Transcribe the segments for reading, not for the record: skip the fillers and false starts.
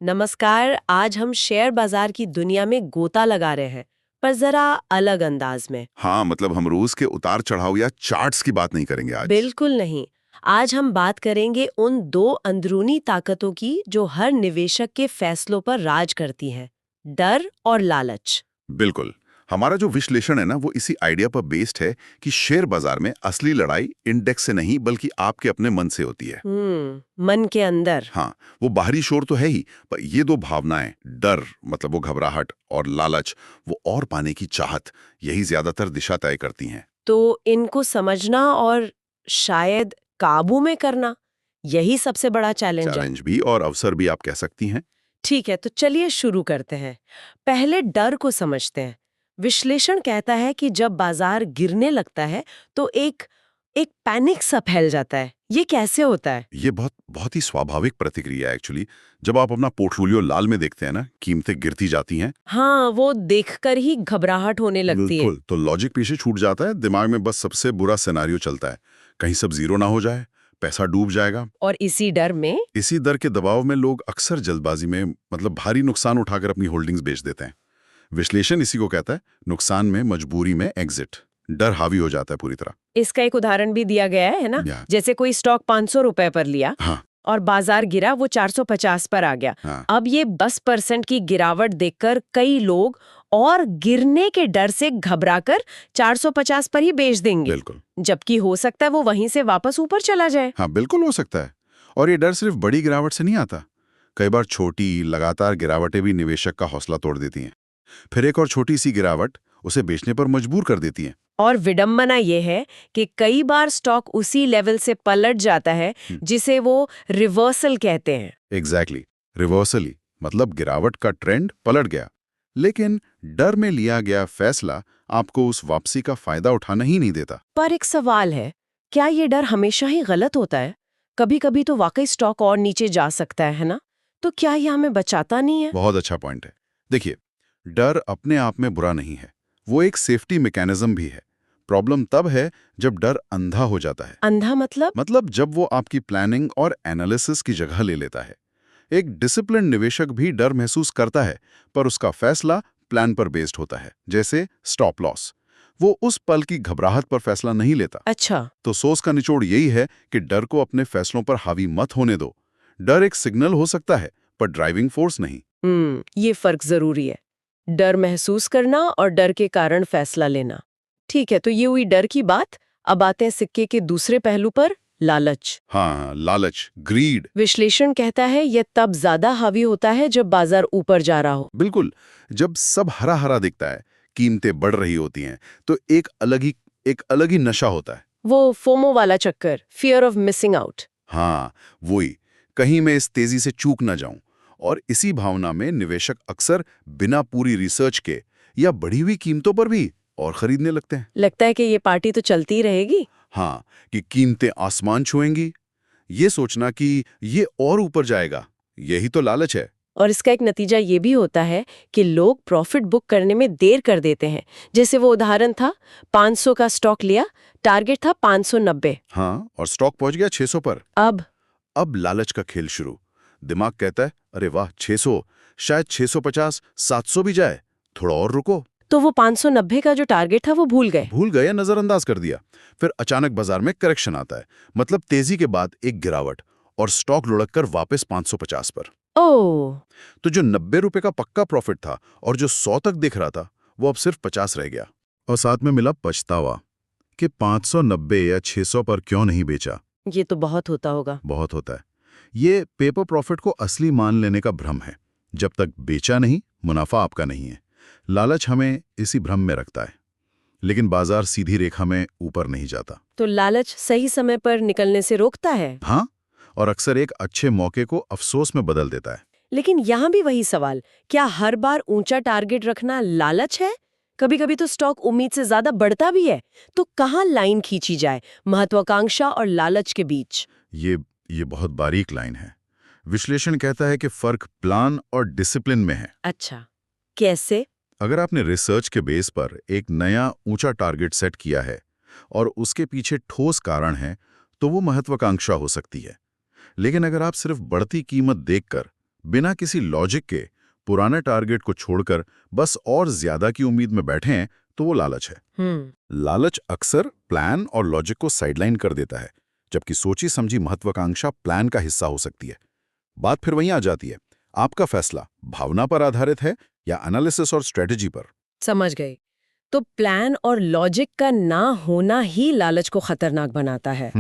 नमस्कार। आज हम शेयर बाजार की दुनिया में गोता लगा रहे हैं, पर जरा अलग अंदाज में। हाँ, मतलब हम रोज के उतार चढ़ाव या चार्ट्स की बात नहीं करेंगे आज। बिल्कुल नहीं। आज हम बात करेंगे उन दो अंदरूनी ताकतों की जो हर निवेशक के फैसलों पर राज करती हैं, डर और लालच। बिल्कुल। हमारा जो विश्लेषण है ना, वो इसी आइडिया पर बेस्ड है कि शेयर बाजार में असली लड़ाई इंडेक्स से नहीं बल्कि आपके अपने मन से होती है। मन के अंदर। हाँ, वो बाहरी शोर तो है ही, पर ये दो भावनाएं, डर मतलब वो घबराहट, और लालच वो और पाने की चाहत, यही ज्यादातर दिशा तय करती हैं। तो इनको समझना और शायद काबू में करना, यही सबसे बड़ा चैलेंज है। चैलेंज भी और अवसर भी आप कह सकती हैं। ठीक है, तो चलिए शुरू करते हैं। पहले डर को समझते हैं। विश्लेषण कहता है कि जब बाजार गिरने लगता है तो एक एक पैनिक सा फैल जाता है। ये कैसे होता है? ये बहुत बहुत ही स्वाभाविक प्रतिक्रिया है एक्चुअली। जब आप अपना पोर्टफोलियो लाल में देखते हैं ना, कीमतें गिरती जाती हैं। हाँ, वो देखकर ही घबराहट होने लगती है। बिल्कुल, तो लॉजिक पीछे छूट जाता है, दिमाग में बस सबसे बुरा सिनेरियो चलता है। कहीं सब जीरो ना हो जाए, पैसा डूब जाएगा। और इसी डर में इसी डर के दबाव में लोग अक्सर जल्दबाजी में मतलब भारी नुकसान उठाकर अपनी होल्डिंग्स बेच देते हैं। विश्लेषण इसी को कहता है नुकसान में मजबूरी में एग्जिट। डर हावी हो जाता है पूरी तरह। इसका एक उदाहरण भी दिया गया है ना? या, जैसे कोई स्टॉक 500 रुपए पर लिया हाँ, और बाजार गिरा, वो 450 पर आ गया। हाँ, अब ये 10% की गिरावट देखकर कई लोग और गिरने के डर से घबराकर 450 पर ही बेच देंगे, बिल्कुल। जबकि हो सकता है वो वहीं से वापस ऊपर चला जाए। हाँ, बिल्कुल हो सकता है। और ये डर सिर्फ बड़ी गिरावट से नहीं आता। कई बार छोटी लगातार गिरावटें भी निवेशक का हौसला तोड़ देती हैं। फिर एक और छोटी सी गिरावट उसे बेचने पर मजबूर कर देती है। और विडंबना ये है कि कई बार स्टॉक उसी लेवल से पलट जाता है जिसे वो रिवर्सल कहते हैं। एग्जैक्टली, रिवर्सली मतलब गिरावट का ट्रेंड पलट गया, लेकिन डर में लिया गया फैसला आपको उस वापसी का फायदा उठाना ही नहीं देता। पर एक सवाल है, क्या ये डर हमेशा ही गलत होता है? कभी कभी तो वाकई स्टॉक और नीचे जा सकता है ना? तो क्या ये हमें बचाता नहीं है? बहुत अच्छा पॉइंट है। देखिए, डर अपने आप में बुरा नहीं है, वो एक सेफ्टी मैकेनिज्म भी है। प्रॉब्लम तब है जब डर अंधा हो जाता है। अंधा मतलब? मतलब जब वो आपकी प्लानिंग और एनालिसिस की जगह ले लेता है। एक डिसिप्लिन निवेशक भी डर महसूस करता है, पर उसका फैसला प्लान पर बेस्ड होता है, जैसे स्टॉप लॉस। वो उस पल की घबराहट पर फैसला नहीं लेता। अच्छा। तो सोच का निचोड़ यही है कि डर को अपने फैसलों पर हावी मत होने दो। डर एक सिग्नल हो सकता है, पर ड्राइविंग फोर्स नहीं। ये फर्क जरूरी है। डर महसूस करना और डर के कारण फैसला लेना। ठीक है, तो ये हुई डर की बात। अब आते हैं सिक्के के दूसरे पहलू पर, लालच। हाँ, लालच, ग्रीड। विश्लेषण कहता है यह तब ज्यादा हावी होता है जब बाजार ऊपर जा रहा हो। बिल्कुल, जब सब हरा हरा दिखता है, कीमतें बढ़ रही होती हैं, तो एक अलग ही नशा होता है। वो फोमो वाला चक्कर, फियर ऑफ मिसिंग आउट। हाँ, वही, कहीं मैं इस तेजी से चूक ना जाऊं। और इसी भावना में निवेशक अक्सर बिना पूरी रिसर्च के या बढ़ी हुई कीमतों पर भी और खरीदने लगते हैं। लगता है कि ये पार्टी तो चलती ही रहेगी। हाँ, कि कीमतें आसमान छुएंगी, ये सोचना कि ये और ऊपर जाएगा, यही तो लालच है। और इसका एक नतीजा ये भी होता है कि लोग प्रॉफिट बुक करने में देर कर देते हैं। जैसे वो उदाहरण था, 500 का स्टॉक लिया, टारगेट था 590। हाँ, और स्टॉक पहुंच गया 600 पर। अब लालच का खेल शुरू। दिमाग कहता है, अरे वाह, 600, शायद 650, 700 भी जाए, थोड़ा और रुको। तो वो 590 का जो टारगेट था वो भूल गए या नजरअंदाज कर दिया। फिर अचानक बाजार में करेक्शन आता है, मतलब तेजी के बाद एक गिरावट, और स्टॉक लुढ़क कर वापस 550 पर। ओह। तो जो 90 रुपए का पक्का प्रॉफिट था और जो 100 तक दिख रहा था, वो अब सिर्फ 50 रह गया। और साथ में मिला पछतावा कि 590 या 600 पर क्यों नहीं बेचा। ये तो बहुत होता होगा। बहुत होता है। ये पेपर प्रॉफिट को असली मान लेने का भ्रम है। जब तक बेचा नहीं, मुनाफा आपका नहीं है। लालच हमें इसी भ्रम में रखता है, लेकिन बाजार सीधी रेखा में ऊपर नहीं जाता। तो लालच सही समय पर निकलने से रोकता है। हाँ, और अक्सर एक अच्छे मौके को अफसोस में बदल देता है। लेकिन यहाँ भी वही सवाल, क्या हर बार ऊंचा टारगेट रखना लालच है? कभी कभी तो स्टॉक उम्मीद से ज्यादा बढ़ता भी है। तो कहाँ लाइन खींची जाए महत्वाकांक्षा और लालच के बीच? ये बहुत बारीक लाइन है। विश्लेषण कहता है कि फर्क प्लान और डिसिप्लिन में है। अच्छा, कैसे? अगर आपने रिसर्च के बेस पर एक नया ऊंचा टारगेट सेट किया है और उसके पीछे ठोस कारण है, तो वो महत्वाकांक्षा हो सकती है। लेकिन अगर आप सिर्फ बढ़ती कीमत देखकर बिना किसी लॉजिक के पुराने टारगेट को छोड़कर बस और ज्यादा की उम्मीद में बैठे हैं तो वो लालच है। लालच अक्सर प्लान और लॉजिक को साइडलाइन कर देता है, जबकि सोची समझी महत्वाकांक्षा प्लान का हिस्सा हो सकती है। बात फिर वहीं आ जाती है, आपका फैसला भावना पर आधारित है या एनालिसिस और स्ट्रेटेजी पर। समझ गई। तो प्लान और लॉजिक का ना होना ही लालच को खतरनाक बनाता है।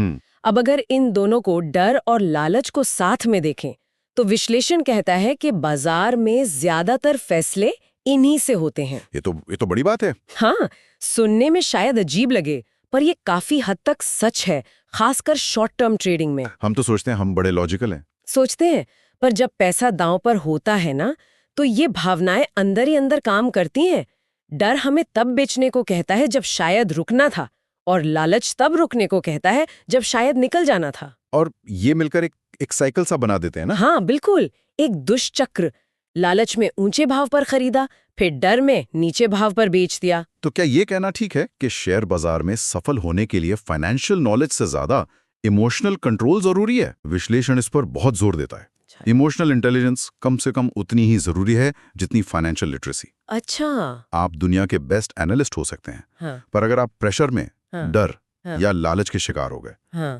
अब अगर इन दोनों को, डर और लालच को साथ में देखें, तो विश्लेषण कहता है कि बाजार में ज्यादातर फैसले इन्हीं से होते हैं। ये तो बड़ी बात है। हाँ, सुनने में शायद अजीब लगे, पर ये काफी हद तक सच है, खासकर शॉर्ट टर्म ट्रेडिंग में। हम तो सोचते हैं हम बड़े लॉजिकल हैं। सोचते हैं, पर जब पैसा दांव पर होता है ना, तो ये भावनाएं अंदर ही अंदर काम करती हैं। डर हमें तब बेचने को कहता है जब शायद रुकना था, और लालच तब रुकने को कहता है जब शायद निकल जाना था। और ये मिलकर एक साइकिल सा बना देते हैं ना। हाँ बिल्कुल, एक दुष्चक्र। लालच में ऊंचे भाव पर खरीदा, फिर डर में नीचे भाव पर बेच दिया। तो क्या ये कहना ठीक है कि शेयर बाजार में सफल होने के लिए फाइनेंशियल नॉलेज से ज्यादा इमोशनल कंट्रोल जरूरी है? विश्लेषण इस पर बहुत जोर देता है। इमोशनल इंटेलिजेंस कम से कम उतनी ही जरूरी है जितनी फाइनेंशियल लिटरेसी। अच्छा। आप दुनिया के बेस्ट एनालिस्ट हो सकते हैं, हाँ। पर अगर आप प्रेशर में, डर हाँ। या लालच के शिकार हो गए,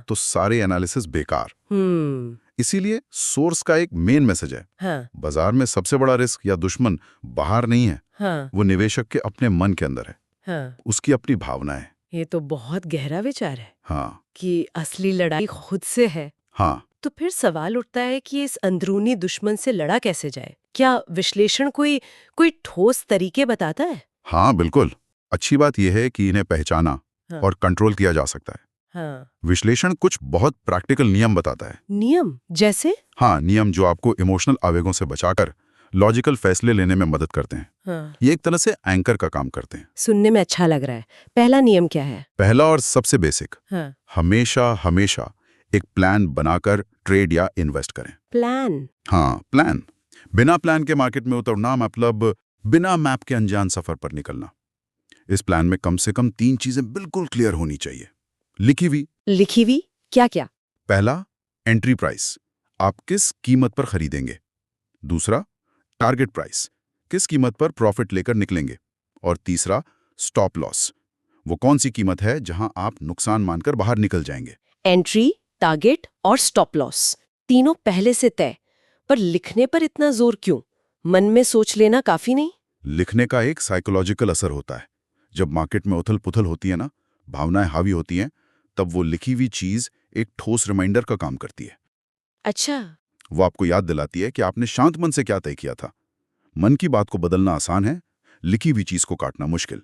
तो सारे एनालिसिस बेकार। इसीलिए सोर्स का एक मेन मैसेज है, बाजार में सबसे बड़ा रिस्क या दुश्मन बाहर नहीं है, वो निवेशक के अपने मन के अंदर है, उसकी अपनी भावना है। ये तो बहुत गहरा विचार है। हाँ, कि असली लड़ाई खुद से है। हाँ। तो फिर सवाल उठता है कि इस अंदरूनी दुश्मन से लड़ा कैसे जाए? क्या विश्लेषण कोई ठोस तरीके बताता है? हाँ बिल्कुल। अच्छी बात यह है कि इन्हें पहचाना और कंट्रोल किया जा सकता है। विश्लेषण कुछ बहुत प्रैक्टिकल नियम बताता है। नियम जैसे? हाँ, नियम जो आपको इमोशनल आवेगों से बचाकर लॉजिकल फैसले लेने में मदद करते हैं। ये एक तरह से एंकर का काम करते हैं। सुनने में अच्छा लग रहा है। पहला नियम क्या है? पहला और सबसे बेसिक, हमेशा एक प्लान बनाकर ट्रेड या इन्वेस्ट करें। प्लान? हाँ, प्लान। बिना प्लान के मार्केट में उतरना मतलब बिना मैप के अनजान सफर पर निकलना। इस प्लान में कम से कम 3 चीजें बिल्कुल क्लियर होनी चाहिए। लिखी हुई? क्या? पहला, एंट्री प्राइस, आप किस कीमत पर खरीदेंगे। दूसरा, टारगेट प्राइस, किस कीमत पर प्रॉफिट लेकर निकलेंगे। और तीसरा, स्टॉप लॉस, वो कौन सी कीमत है जहां आप नुकसान मानकर बाहर निकल जाएंगे। एंट्री, टारगेट और स्टॉप लॉस, तीनों पहले से तय। पर लिखने पर इतना जोर क्यों? मन में सोच लेना काफी नहीं? लिखने का एक साइकोलॉजिकल असर होता है। जब मार्केट में उथल पुथल होती है ना, भावनाएं हावी होती हैं, तब वो लिखी हुई चीज एक ठोस रिमाइंडर का काम करती है। अच्छा। वो आपको याद दिलाती है कि आपने शांत मन से क्या तय किया था। मन की बात को बदलना आसान है, लिखी हुई चीज को काटना मुश्किल।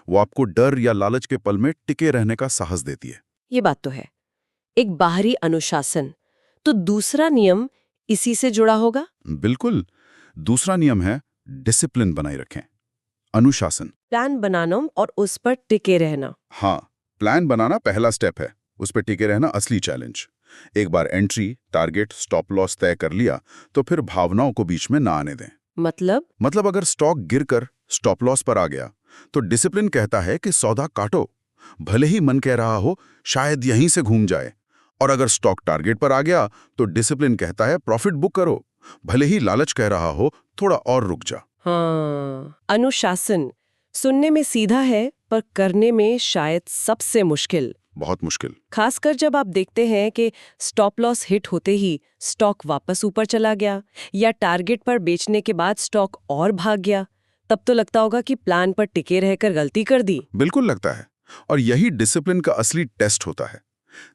वो आपको डर या लालच के पल में टिके रहने का साहस देती है। ये बात तो है। एक बाहरी अनुशासन। तो दूसरा नियम इसी से जुड़ा होगा? बिल्कुल। दूसरा नियम है डिसिप्लिन बनाए रखें। अनुशासन। प्लान बनाना और उस पर टिके रहना। हाँ, प्लान बनाना पहला स्टेप है, उस पर टिके रहना असली चैलेंज। एक बार एंट्री, टारगेट, स्टॉप लॉस तय कर लिया तो फिर भावनाओं को बीच में ना आने दें। मतलब अगर स्टॉक गिरकर स्टॉप लॉस पर आ गया तो डिसिप्लिन कहता है कि सौदा काटो, भले ही मन कह रहा हो शायद यहीं से घूम जाए। और अगर स्टॉक टारगेट पर आ गया तो डिसिप्लिन कहता है प्रॉफिट बुक करो, भले ही लालच कह रहा हो थोड़ा और रुक जा। हाँ, अनुशासन सुनने में सीधा है, पर करने में शायद सबसे मुश्किल। बहुत मुश्किल। खासकर जब आप देखते हैं कि स्टॉप लॉस हिट होते ही स्टॉक वापस ऊपर चला गया, या टारगेट पर बेचने के बाद स्टॉक और भाग गया, तब तो लगता होगा कि प्लान पर टिके रहकर गलती कर दी। बिल्कुल लगता है, और यही डिसिप्लिन का असली टेस्ट होता है।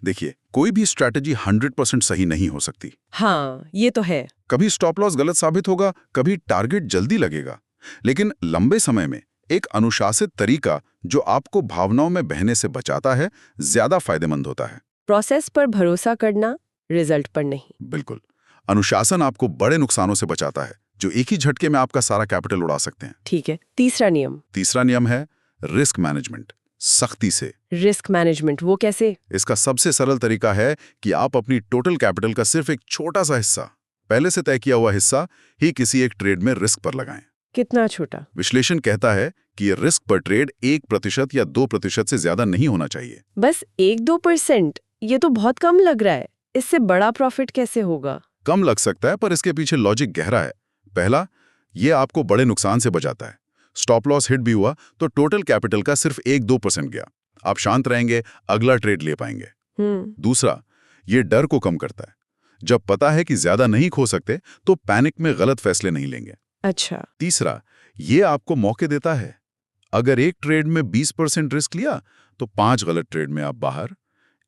देखिए, कोई भी स्ट्रैटेजी 100% सही नहीं हो सकती। हाँ, ये तो है। कभी स्टॉप लॉस गलत साबित होगा, कभी टारगेट जल्दी लगेगा, लेकिन लंबे समय में एक अनुशासित तरीका जो आपको भावनाओं में बहने से बचाता है, ज्यादा फायदेमंद होता है। प्रोसेस पर भरोसा करना, रिजल्ट पर नहीं। बिल्कुल। अनुशासन आपको बड़े नुकसानों से बचाता है, जो एक ही झटके में आपका सारा कैपिटल उड़ा सकते हैं। ठीक है। तीसरा नियम है रिस्क मैनेजमेंट, सख्ती से। रिस्क मैनेजमेंट वो कैसे? इसका सबसे सरल तरीका है कि आप अपनी टोटल कैपिटल का सिर्फ एक छोटा सा हिस्सा, पहले से तय किया हुआ हिस्सा ही किसी एक ट्रेड में रिस्क पर लगाएं। कितना छोटा? विश्लेषण कहता है कि ये रिस्क पर ट्रेड 1% या 2% से ज्यादा नहीं होना चाहिए। बस 1-2%? ये तो बहुत कम लग रहा है। इससे बड़ा प्रॉफिट कैसे होगा? कम लग सकता है, पर इसके पीछे लॉजिक गहरा है। पहला, ये आपको बड़े नुकसान से बचाता है। स्टॉप लॉस हिट भी हुआ तो टोटल कैपिटल का सिर्फ 1-2% गया। आप शांत रहेंगे, अगला ट्रेड ले पाएंगे। दूसरा, ये डर को कम करता है। जब पता है कि ज्यादा नहीं खो सकते तो पैनिक में गलत फैसले नहीं लेंगे। अच्छा। तीसरा, ये आपको मौके देता है। अगर एक ट्रेड में 20% रिस्क लिया तो 5 गलत ट्रेड में आप बाहर।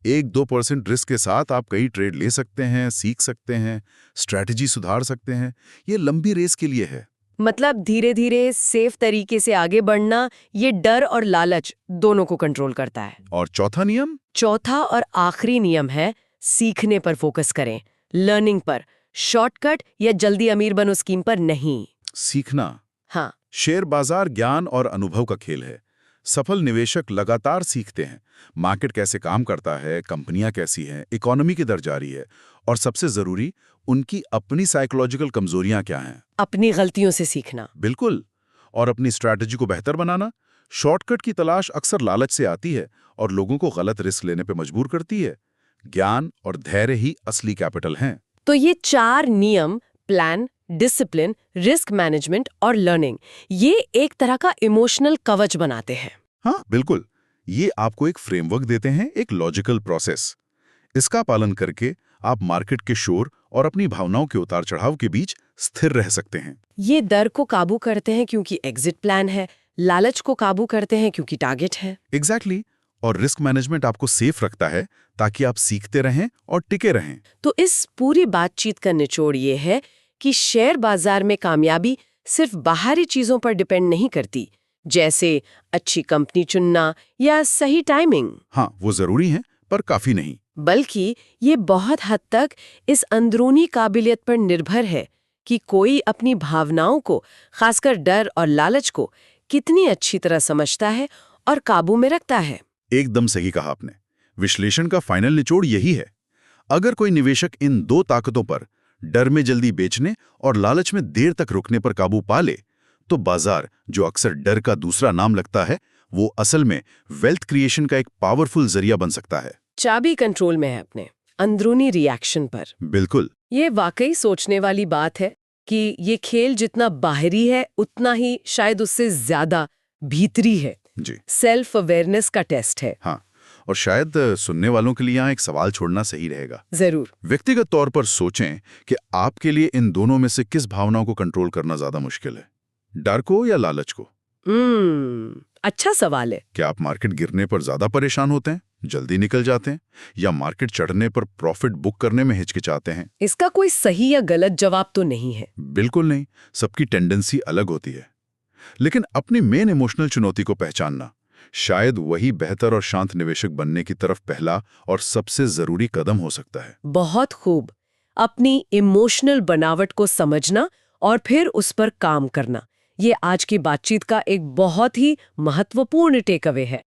1-2% रिस्क के साथ आप कई ट्रेड ले सकते हैं, सीख सकते हैं, स्ट्रैटेजी सुधार सकते हैं। ये लंबी रेस के लिए है। मतलब धीरे धीरे सेफ तरीके से आगे बढ़ना, ये डर और लालच दोनों को कंट्रोल करता है। और चौथा नियम? चौथा और आखिरी नियम है सीखने पर फोकस करें, लर्निंग पर। शॉर्टकट या जल्दी अमीर बनो स्कीम पर नहीं। सीखना। हाँ। शेयर बाजार ज्ञान और अनुभव का खेल है। सफल निवेशक लगातार सीखते हैं। मार्केट कैसे काम करता है, कंपनियां कैसी हैं, इकोनॉमी किधर जा रही है, और सबसे जरूरी, उनकी अपनी साइकोलॉजिकल कमजोरियां क्या हैं। अपनी गलतियों से सीखना। बिल्कुल। और अपनी स्ट्रैटेजी को बेहतर बनाना। शॉर्टकट की तलाश अक्सर लालच से आती है और लोगों को गलत रिस्क लेने पर मजबूर करती है। ज्ञान और धैर्य ही असली कैपिटल हैं। तो ये 4 नियम, प्लान, डिसिप्लिन, रिस्क मैनेजमेंट और लर्निंग, ये एक तरह का इमोशनल कवच बनाते हैं। हाँ, बिल्कुल। ये आपको एक फ्रेमवर्क देते हैं, एक लॉजिकल प्रोसेस। इसका पालन करके आप मार्केट के शोर और अपनी भावनाओं के उतार चढ़ाव के बीच स्थिर रह सकते हैं। ये डर को काबू करते हैं क्योंकि एग्जिट प्लान है, लालच को काबू करते हैं क्योंकि टारगेट है। एग्जैक्टली। और रिस्क मैनेजमेंट आपको सेफ रखता है ताकि आप सीखते रहें और टिके रहें। तो इस पूरी बातचीत का निचोड़ ये है कि शेयर बाजार में कामयाबी सिर्फ बाहरी चीजों पर डिपेंड नहीं करती, जैसे अच्छी कंपनी चुनना या सही टाइमिंग। हाँ, वो जरूरी है, पर काफी नहीं। बल्कि ये बहुत हद तक इस अंदरूनी काबिलियत पर निर्भर है कि कोई अपनी भावनाओं को, खासकर डर और लालच को, कितनी अच्छी तरह समझता है और काबू में रखता है। एकदम सही कहा आपने। विश्लेषण का फाइनल निचोड़ यही है। अगर कोई निवेशक इन 2 ताकतों पर, डर में जल्दी बेचने और लालच में देर तक रुकने पर काबू पा ले, तो बाजार, जो अक्सर डर का दूसरा नाम लगता है, वो असल में वेल्थ क्रिएशन का एक पावरफुल जरिया बन सकता है। चाबी कंट्रोल में है अपने अंदरूनी रिएक्शन पर। बिल्कुल। ये वाकई सोचने वाली बात है कि ये खेल जितना बाहरी है उतना ही शायद उससे ज्यादा भीतरी है। जी। सेल्फ अवेयरनेस का टेस्ट है। हाँ, और शायद सुनने वालों के लिए यहाँ एक सवाल छोड़ना सही रहेगा। जरूर। व्यक्तिगत तौर पर सोचें कि आपके लिए इन दोनों में से किस भावनाओं को कंट्रोल करना ज्यादा मुश्किल है, डर को या लालच को? अच्छा सवाल है। क्या आप मार्केट गिरने पर ज्यादा परेशान होते हैं, जल्दी निकल जाते हैं, या मार्केट चढ़ने पर प्रॉफिट बुक करने में हिचकिचाते हैं? इसका कोई सही या गलत जवाब तो नहीं है। बिल्कुल नहीं, सबकी टेंडेंसी अलग होती है। लेकिन अपनी मेन इमोशनल चुनौती को पहचानना शायद वही बेहतर और शांत निवेशक बनने की तरफ पहला और सबसे जरूरी कदम हो सकता है। बहुत खूब। अपनी इमोशनल बनावट को समझना और फिर उस पर काम करना, ये आज की बातचीत का एक बहुत ही महत्वपूर्ण टेक अवे है।